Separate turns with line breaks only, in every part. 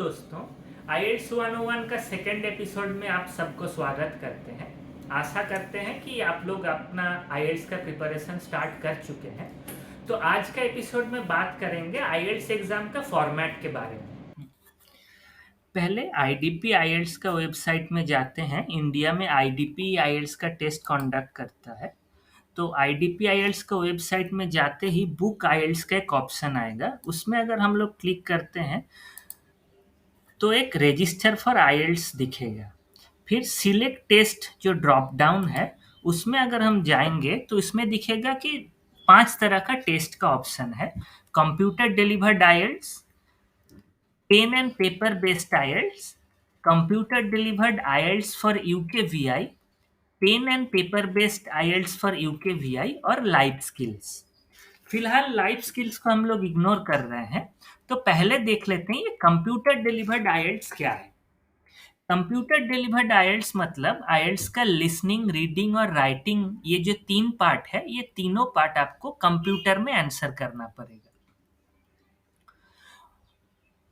दोस्तों, IELTS 101 का second episode में आप सबको स्वागत करते हैं। आशा करते हैं कि आप लोग अपना IELTS का प्रिपरेशन स्टार्ट कर चुके हैं। तो आज का एपिसोड में बात करेंगे IELTS एग्ज़ाम का फॉर्मेट के बारे में। पहले IDP IELTS का वेबसाइट में जाते हैं। इंडिया में IDP IELTS का टेस्ट कंडक्ट करता है। तो IDP IELTS का वेबसाइट में जाते ही बुक IELTS का एक ऑप्शन आएगा। उसमें अगर हम लोग क्लिक करते हैं तो एक रजिस्टर फॉर आईएलटीएस दिखेगा। फिर सिलेक्ट टेस्ट जो ड्रॉप डाउन है उसमें अगर हम जाएंगे तो इसमें दिखेगा कि 5 तरह का टेस्ट का ऑप्शन है। Computer delivered IELTS, pen and paper based IELTS, computer delivered IELTS for UKVI, pen and paper based IELTS for UKVI और लाइफ स्किल्स। फिलहाल लाइफ स्किल्स को हम लोग इग्नोर कर रहे हैं। तो पहले देख लेते हैं ये कंप्यूटर डिलीवर्ड आईएलटीएस क्या है। कंप्यूटर डिलीवर्ड आईएलटीएस मतलब आईएलटीएस का लिसनिंग, रीडिंग और राइटिंग, ये जो 3 पार्ट है, ये तीनों पार्ट आपको कंप्यूटर में आंसर करना पड़ेगा।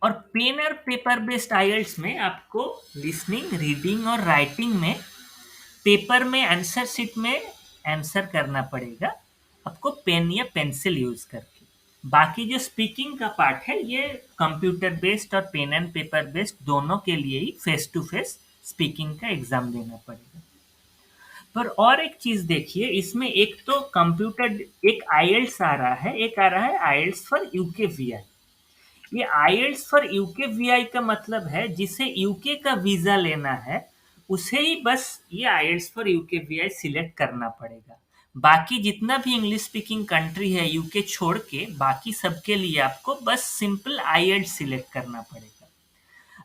और पेन और पेपर बेस्ड आईएलटीएस में आपको लिसनिंग, रीडिंग और राइटिंग में पेपर में आंसर शीट में आंसर करना पड़ेगा आपको पेन या पेंसिल यूज करके। बाकी जो स्पीकिंग का पार्ट है ये कंप्यूटर बेस्ड और पेन एंड पेपर बेस्ड दोनों के लिए ही फेस टू फेस स्पीकिंग का एग्जाम देना पड़ेगा। पर और एक चीज देखिए, इसमें एक तो कंप्यूटर एक आईएलटीएस आ रहा है, एक आ रहा है आईएलटीएस फॉर यूकेवीआई। ये आईएलटीएस फॉर यूकेवीआई का मतलब है जिसे यूके का वीजा लेना है उसे ही बस ये आईएलटीएस फॉर यूकेवीआई सिलेक्ट करना पड़ेगा। बाकी जितना भी इंग्लिश स्पीकिंग कंट्री है यूके छोड़ के, बाकी सबके लिए आपको बस सिंपल आईएलटीएस सिलेक्ट करना पड़ेगा।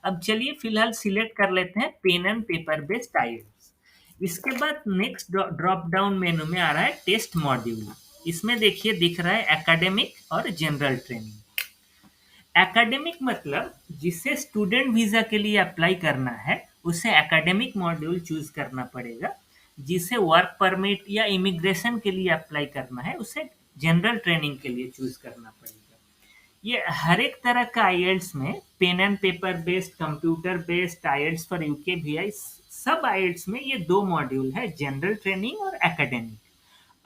अब चलिए फिलहाल सिलेक्ट कर लेते हैं pen and paper based IELTS. इसके बाद नेक्स्ट ड्रॉप डाउन मेनू में आ रहा है टेस्ट मॉड्यूल। इसमें देखिए दिख रहा है एकेडमिक और जनरल ट्रेनिंग। एकेडमिक मतलब जिसे स्टूडेंट वीजा के लिए अप्लाई करना है उसे एकेडमिक मॉड्यूल चूज करना पड़ेगा। जिसे वर्क परमिट या इमिग्रेशन के लिए अप्लाई करना है उसे जनरल ट्रेनिंग के लिए चूज करना पड़ेगा। ये हर एक तरह का आईएलटीएस में pen and paper based, computer based, IELTS for UKVI, सब आईएलटीएस में ये 2 मॉड्यूल है, जनरल ट्रेनिंग और एकेडमिक।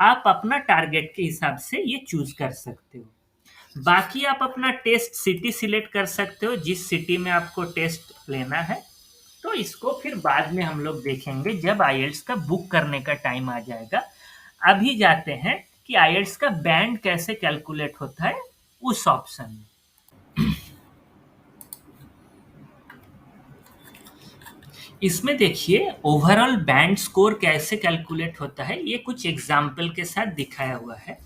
आप अपना टारगेट के हिसाब से ये चूज कर सकते हो। बाकी आप अपना टेस्ट सिटी सिलेक्ट कर सकते हो, जिस सिटी में आपको टेस्ट लेना है। तो इसको फिर बाद में हम लोग देखेंगे जब आईएलटीएस का बुक करने का टाइम आ जाएगा। अभी जाते हैं कि आईएलटीएस का बैंड कैसे कैलकुलेट होता है उस ऑप्शन में। इसमें देखिए ओवरऑल बैंड स्कोर कैसे कैलकुलेट होता है, ये कुछ एग्जाम्पल के साथ दिखाया हुआ है।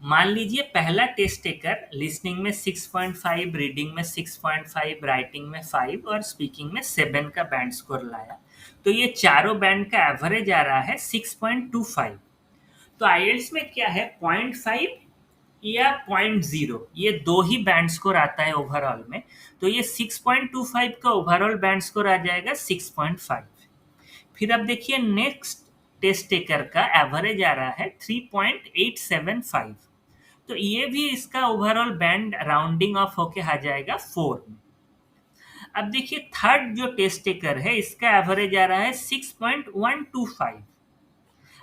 मान लीजिए पहला टेस्ट टेकर लिसनिंग में 6.5, रीडिंग में 6.5, राइटिंग में 5 और स्पीकिंग में 7 का बैंड स्कोर लाया। तो ये चारों बैंड का एवरेज आ रहा है 6.25। तो आईएलटीएस में क्या है, 0.5 या 0.0, ये 2 ही बैंड स्कोर आता है ओवरऑल में। तो ये 6.25 का ओवरऑल बैंड स्कोर आ जाएगा 6.5। फिर अब देखिए नेक्स्ट टेस्ट टेकर का एवरेज आ रहा है 3.875। तो ये भी इसका ओवरऑल बैंड राउंडिंग ऑफ होके आ जाएगा 4 में। अब देखिए थर्ड जो टेस्ट टेकर है इसका एवरेज आ रहा है 6.125।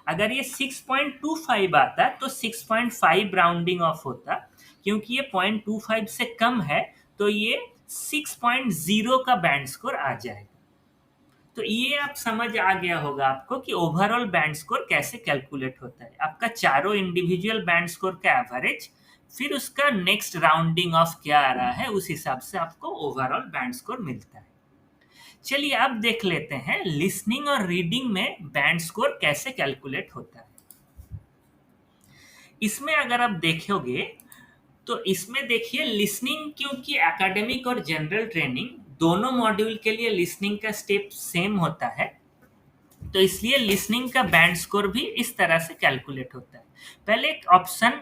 अगर ये 6.25 आता तो 6.5 राउंडिंग ऑफ होता, क्योंकि ये 0.25 से कम है तो ये 6.0 का बैंड स्कोर आ जाएगा। तो ये आप समझ आ गया होगा आपको कि ओवरऑल बैंड स्कोर कैसे कैलकुलेट होता है। आपका चारों इंडिविजुअल बैंड स्कोर का एवरेज, फिर उसका नेक्स्ट राउंडिंग ऑफ क्या आ रहा है उस हिसाब से आपको ओवरऑल बैंड स्कोर मिलता है। चलिए अब देख लेते हैं लिसनिंग और रीडिंग में बैंड स्कोर कैसे कैलकुलेट होता है। इसमें अगर आप देखोगे तो इसमें देखिए लिसनिंग, क्योंकि एकेडमिक और जनरल ट्रेनिंग दोनों मॉड्यूल के लिए लिसनिंग का स्टेप सेम होता है, तो इसलिए लिसनिंग का बैंड स्कोर भी इस तरह से कैलकुलेट होता है। पहले एक ऑप्शन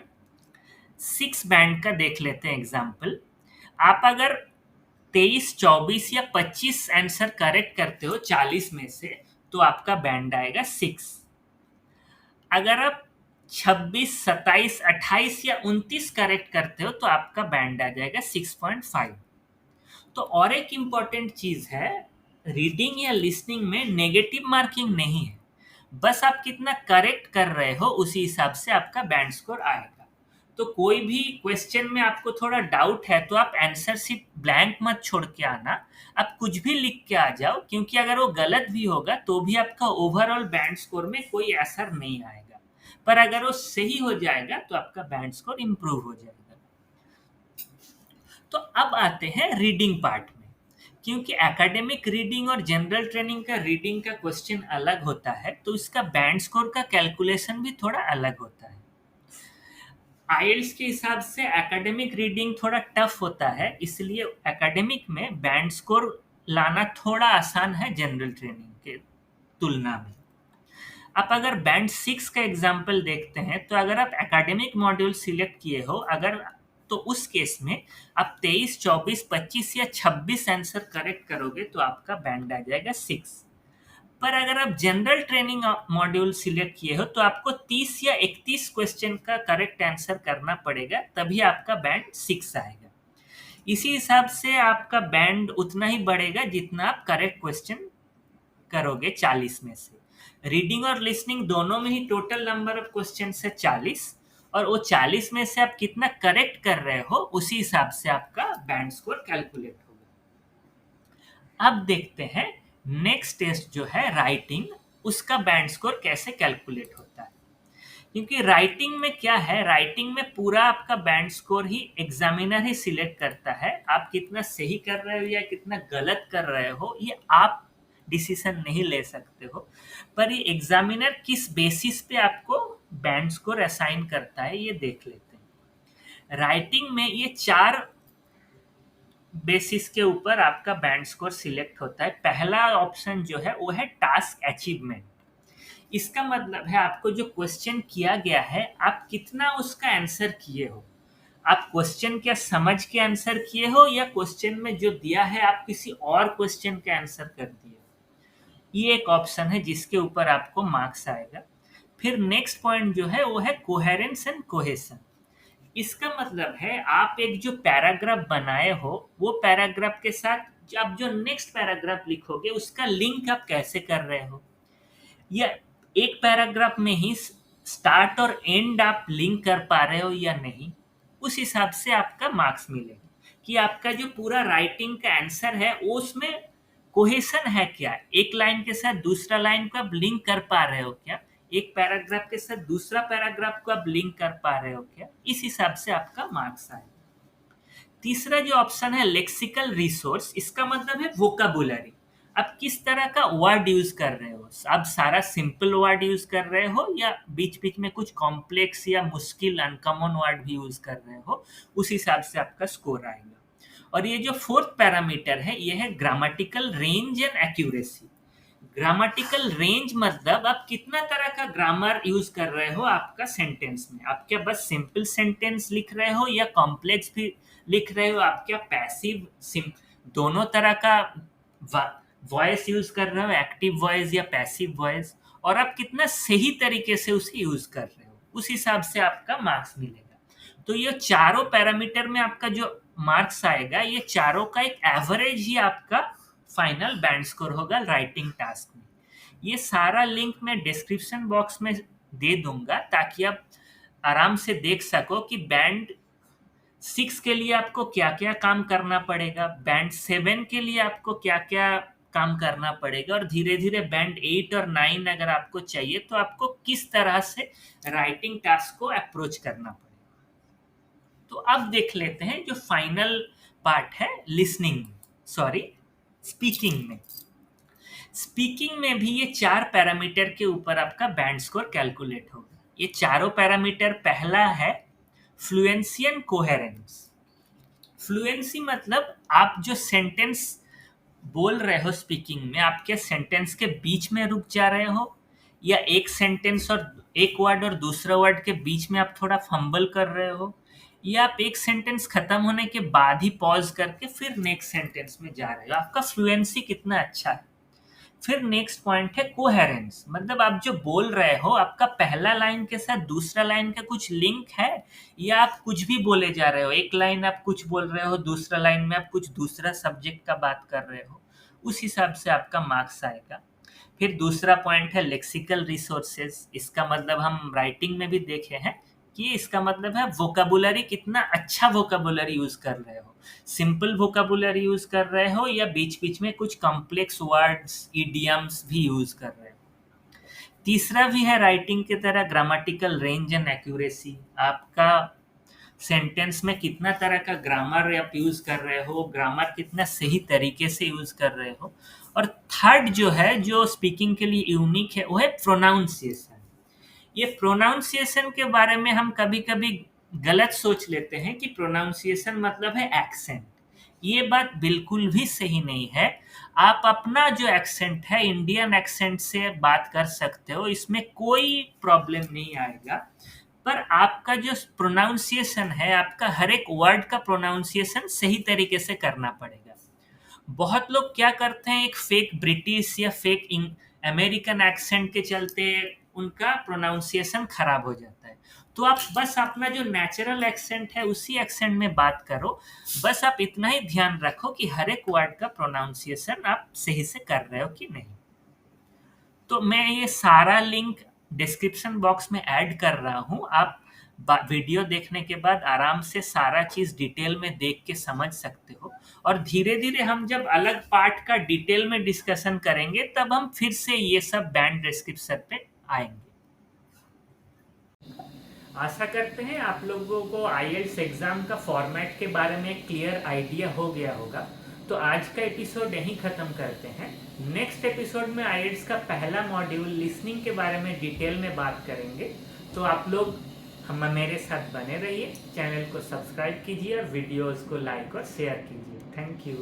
6 बैंड का देख लेते हैं एग्जाम्पल। आप अगर 23, 24 या 25 आंसर करेक्ट करते हो 40 में से तो आपका बैंड आएगा 6। अगर आप 26, 27, 28 या 29 करेक्ट करते हो तो आपका बैंड आ जाएगा 6.5। तो और एक इम्पॉर्टेंट चीज है, रीडिंग या लिसनिंग में नेगेटिव मार्किंग नहीं है, बस आप कितना करेक्ट कर रहे हो उसी हिसाब से आपका बैंड स्कोर आएगा। तो कोई भी क्वेश्चन में आपको थोड़ा डाउट है तो आप आंसर शीट ब्लैंक मत छोड़ के आना, आप कुछ भी लिख के आ जाओ, क्योंकि अगर वो गलत भी होगा तो भी आपका ओवरऑल बैंड स्कोर में कोई असर नहीं आएगा, पर अगर वो सही हो जाएगा तो आपका बैंड स्कोर इंप्रूव हो जाएगा। तो अब आते हैं रीडिंग पार्ट में, क्योंकि एकेडमिक रीडिंग और जनरल ट्रेनिंग का रीडिंग का क्वेश्चन अलग होता है, तो इसका बैंड स्कोर का कैलकुलेशन भी थोड़ा अलग होता है। आईएलटीएस के हिसाब से एकेडमिक रीडिंग थोड़ा टफ होता है, इसलिए एकेडमिक में बैंड स्कोर लाना थोड़ा आसान है जनरल ट्रेनिंग के तुलना में। आप अगर बैंड 6 का एग्जाम्पल देखते हैं, तो अगर आप एकेडमिक मॉड्यूल सिलेक्ट किए हो अगर, तो उस केस में आप 23, 24, 25 या 26 आंसर करेक्ट करोगे तो आपका बैंड आ जाएगा 6। पर अगर आप जनरल ट्रेनिंग मॉड्यूल सिलेक्ट किए हो तो आपको 30 या 31 क्वेश्चन का करेक्ट आंसर करना पड़ेगा, तभी आपका बैंड 6 आएगा। इसी हिसाब से आपका बैंड उतना ही बढ़ेगा जितना आप करेक्ट क्वेश्चन करोगे 40 में से। रीडिंग और लिसनिंग दोनों में ही टोटल नंबर ऑफ क्वेश्चन है 40, और वो 40 में से आप कितना करेक्ट कर रहे हो उसी हिसाब से आपका बैंड स्कोर कैलकुलेट होगा। अब देखते हैं नेक्स्ट टेस्ट जो है राइटिंग, उसका बैंड स्कोर कैसे कैलकुलेट होता है। क्योंकि राइटिंग में क्या है, राइटिंग में पूरा आपका बैंड स्कोर ही एग्जामिनर ही सिलेक्ट करता है, आप कितना सही कर रहे हो या कितना गलत कर रहे हो ये आप डिसीजन नहीं ले सकते हो, पर ये एग्जामिनर किस बेसिस पे आपको बैंड स्कोर असाइन करता है ये देख लेते हैं। राइटिंग में ये 4 बेसिस के ऊपर आपका बैंड स्कोर सिलेक्ट होता है। पहला ऑप्शन जो है वो है टास्क अचीवमेंट। इसका मतलब है आपको जो क्वेश्चन किया गया है आप कितना उसका आंसर किए हो, आप क्वेश्चन क्या समझ के आंसर किए हो या क्वेश्चन में जो दिया है आप किसी और क्वेश्चन का आंसर कर दिए हो। ये एक ऑप्शन है जिसके ऊपर आपको मार्क्स आएगा। फिर नेक्स्ट पॉइंट जो है वो है कोहेरेंस एंड कोहेसन। इसका मतलब है आप एक जो पैराग्राफ बनाए हो वो पैराग्राफ के साथ आप जो नेक्स्ट पैराग्राफ लिखोगे उसका लिंक आप कैसे कर रहे हो, या एक पैराग्राफ में ही स्टार्ट और एंड आप लिंक कर पा रहे हो या नहीं, उस हिसाब से आपका मार्क्स मिलेगा कि आपका जो पूरा राइटिंग का आंसर है वो उसमें कोहेसन है क्या, एक लाइन के साथ दूसरा लाइन को आप लिंक कर पा रहे हो क्या, एक पैराग्राफ के साथ दूसरा पैराग्राफ को आप लिंक कर पा रहे हो क्या, इस हिसाब से आपका मार्क्स आएगा। तीसरा जो ऑप्शन है लेक्सिकल रिसोर्स, इसका मतलब है वोकाबुलरी, आप किस तरह का वर्ड यूज कर रहे हो, आप सारा सिंपल वर्ड यूज कर रहे हो या बीच बीच में कुछ कॉम्प्लेक्स या मुश्किल अनकॉमन वर्ड भी यूज कर रहे हो, उस हिसाब से आपका स्कोर आएगा। और ये जो फोर्थ पैरामीटर है ये है grammatical range and accuracy. Grammatical range मतलब आप कितना तरह का ग्रामर यूज कर रहे हो आपका सेंटेंस में, आप क्या बस सिंपल सेंटेंस लिख रहे हो या कॉम्प्लेक्स भी लिख रहे हो, आप क्या पैसिव दोनों तरह का वॉइस यूज कर रहे हो, एक्टिव वॉइस या पैसिव वॉइस, और आप कितना सही तरीके से उसे यूज कर रहे हो, उस हिसाब से आपका मार्क्स मिलेगा। तो ये चारों पैरामीटर में आपका जो मार्क्स आएगा ये चारों का एक एवरेज ही आपका फाइनल बैंड स्कोर होगा राइटिंग टास्क में। ये सारा लिंक मैं डिस्क्रिप्शन बॉक्स में दे दूंगा ताकि आप आराम से देख सको कि बैंड 6 के लिए आपको क्या क्या काम करना पड़ेगा, बैंड 7 के लिए आपको क्या क्या काम करना पड़ेगा, और धीरे धीरे बैंड 8 और 9 अगर आपको चाहिए तो आपको किस तरह से राइटिंग टास्क को अप्रोच करना पड़ेगा। तो अब देख लेते हैं जो फाइनल पार्ट है लिसनिंग, सॉरी स्पीकिंग में। स्पीकिंग में भी ये 4 पैरामीटर के ऊपर आपका बैंड स्कोर कैलकुलेट होगा। ये चारों पैरामीटर, पहला है फ्लुएंसी एंड कोहेरेंस। फ्लुएंसी मतलब आप जो सेंटेंस बोल रहे हो स्पीकिंग में, आप क्या सेंटेंस के बीच में रुक जा रहे हो या एक सेंटेंस और एक वर्ड और दूसरा वर्ड के बीच में आप थोड़ा फंबल कर रहे हो, या आप एक सेंटेंस खत्म होने के बाद ही पॉज करके फिर नेक्स्ट सेंटेंस में जा रहे हो, आपका फ्लुएंसी कितना अच्छा है। फिर नेक्स्ट पॉइंट है कोहेरेंस, मतलब आप जो बोल रहे हो आपका पहला लाइन के साथ दूसरा लाइन का कुछ लिंक है, या आप कुछ भी बोले जा रहे हो, एक लाइन आप कुछ बोल रहे हो, दूसरा लाइन में आप कुछ दूसरा सब्जेक्ट का बात कर रहे हो, उस हिसाब से आपका मार्क्स आएगा। फिर दूसरा पॉइंट है लेक्सिकल रिसोर्सेज, इसका मतलब हम राइटिंग में भी देखे हैं कि इसका मतलब है वोकाबुलरी, कितना अच्छा वोकाबुलरी यूज कर रहे हो, सिंपल वोकाबुलरी यूज कर रहे हो या बीच बीच में कुछ कॉम्प्लेक्स वर्ड्स इडियम्स भी यूज कर रहे हो। तीसरा भी है राइटिंग की तरह ग्रामेटिकल रेंज एंड एक्यूरेसी, आपका सेंटेंस में कितना तरह का ग्रामर आप यूज कर रहे हो, ग्रामर कितना सही तरीके से यूज कर रहे हो। और थर्ड जो है, जो स्पीकिंग के लिए यूनिक है, वो है प्रोनाउंसिएशन। ये प्रोनाउंसिएशन के बारे में हम कभी कभी गलत सोच लेते हैं कि प्रोनाउंसिएशन मतलब है एक्सेंट। ये बात बिल्कुल भी सही नहीं है। आप अपना जो एक्सेंट है इंडियन एक्सेंट से बात कर सकते हो, इसमें कोई प्रॉब्लम नहीं आएगा। पर आपका जो प्रोनाउंसिएशन है, आपका हर एक वर्ड का प्रोनाउंसिएशन सही तरीके से करना पड़ेगा। बहुत लोग क्या करते हैं, एक फेक ब्रिटिश या फेक अमेरिकन एक्सेंट के चलते उनका प्रोनाउंसिएशन खराब हो जाता है। तो आप बस अपना जो नेचुरल एक्सेंट है उसी एक्सेंट में बात करो। बस आप इतना ही ध्यान रखो कि हर एक वर्ड का प्रोनाउंसिएशन आप सही से कर रहे हो कि नहीं। तो मैं ये सारा लिंक डिस्क्रिप्शन बॉक्स में ऐड कर रहा हूँ। आप वीडियो देखने के बाद आराम से सारा चीज डिटेल में देख के समझ सकते हो। और धीरे धीरे हम जब अलग पार्ट का डिटेल में डिस्कशन करेंगे तब हम फिर से ये सब बैंड डिस्क्रिप्शन पे आएंगे। आशा करते हैं आप लोगों को आईएलटीएस एग्जाम का फॉर्मेट के बारे में एक क्लियर आइडिया हो गया होगा। तो आज का एपिसोड यहीं खत्म करते हैं। नेक्स्ट एपिसोड में आईएलटीएस का पहला मॉड्यूल लिसनिंग के बारे में डिटेल में बात करेंगे। तो आप लोग हम मेरे साथ बने रहिए, चैनल को सब्सक्राइब कीजिए और वीडियोस को लाइक और शेयर कीजिए। Thank you.